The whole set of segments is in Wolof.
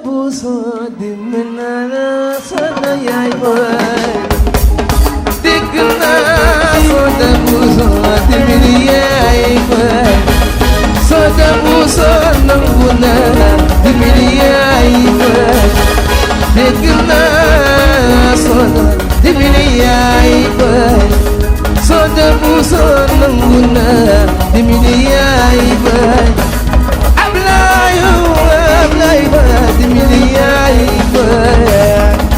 buso di menara sana yaay boy dégg naa soda buso di mini yaay boy soda buso nangu naa di mini yaay boy dégg naa soda di mini yaay boy soda buso nangu naa di mini yaay boy di mini yaay boy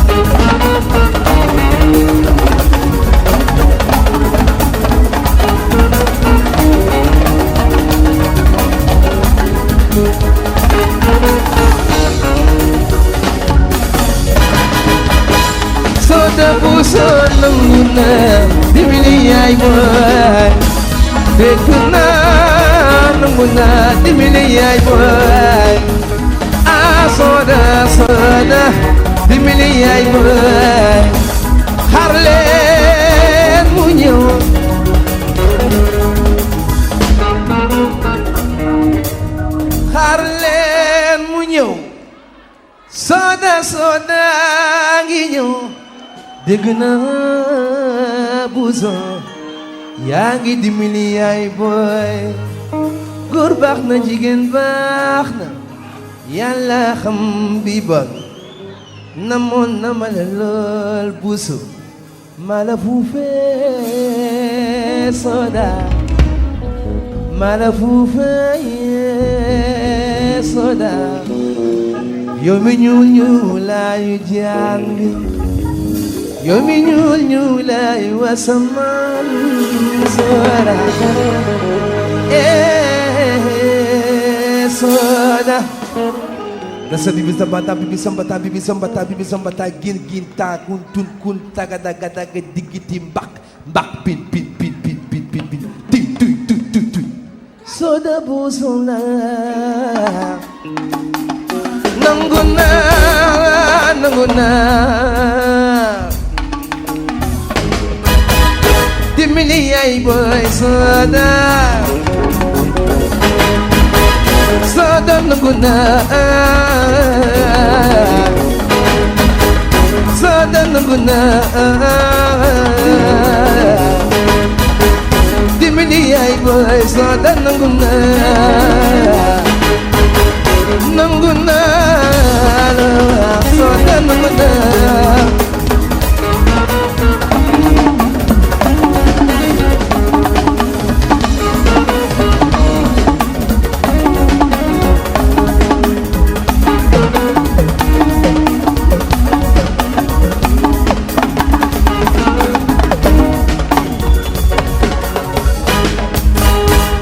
soda buso nangu naa di mini yaay boy dégg naa nangu naa di mini yaay boy soda soda di mini yaay boy xaar leen mu ñëw xaar leen mu ñëw soda soda ngi ñëw dégg naa buso yaa ngi di mini yaay boy góor baax na jigéen baax na yàlla xam bi bon namoon na ma la lool buso ma la fuufee soda ma la fuufee soda yow mi ñuul ñuulaayu jaan bi yow mi ñuul ñuulaayu wasamaan soda soda Nasa bibisambata bibisambata gin ta kun tun kun taga daga daga digiti mbak pin ting tu soda buso na nangu na dimini yaay boy soda soda nangu na soda nangu na dimini yaay boy soda nangu na soda nangu na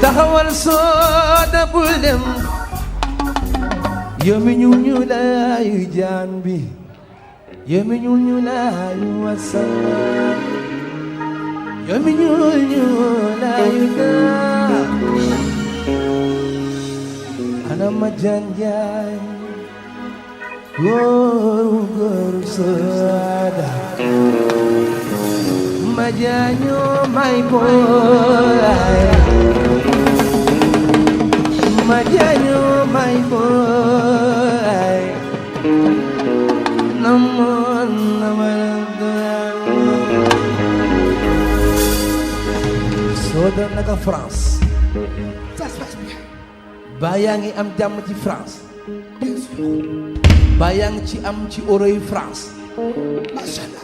taxawal soda bul dem yow mi ñuul ñuulaayu jaan bi yow mi ñuul ñuulaayu wasaan yow mi ñuul ñuulaayu daa ana ma jaan jaay góoru soda ma jaañoo may boy Majanyo my boy Namon soda naga France bayangi am jàmm ci France bayang ci am ci euro yu France machallah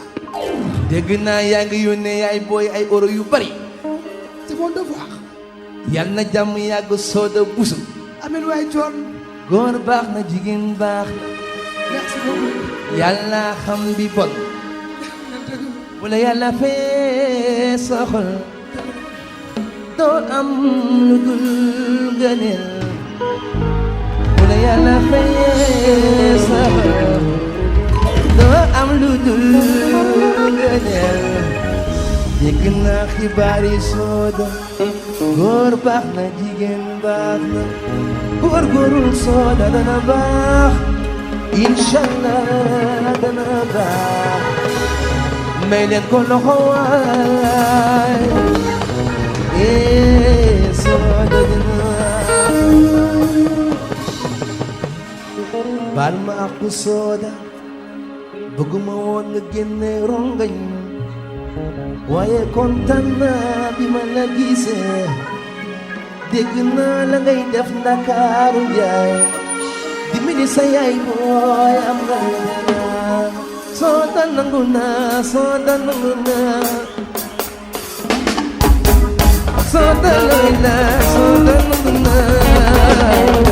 dégg naa yaa ngi yónnee yaay booy ay euro yu bari c'est mon devoir yal na jàmm yàgg soda buso amin waay coon góor baax na jigéen baax na merci beaucoup yàlla xam bi bon bu la yàlla fee soxal doo am lu dul gëneel bu la yàlla fee soxal doo am lu dul gëneel dégg naa xibaar yi soda góor baax na jigéen baax na góorgóorlu soda dana baax inshallah dana baax may leen ko loxo waay soda dana baal ma aku sooda bëgguma woon nga génne rongañ waaye kontaan naa bi ma la gisee dégg naa la ngay def Ndakaaru njaay dimbali sa yaay booy am nga sooda nangu naa sooda nangu naa sooda nangu naa sooda nangu naa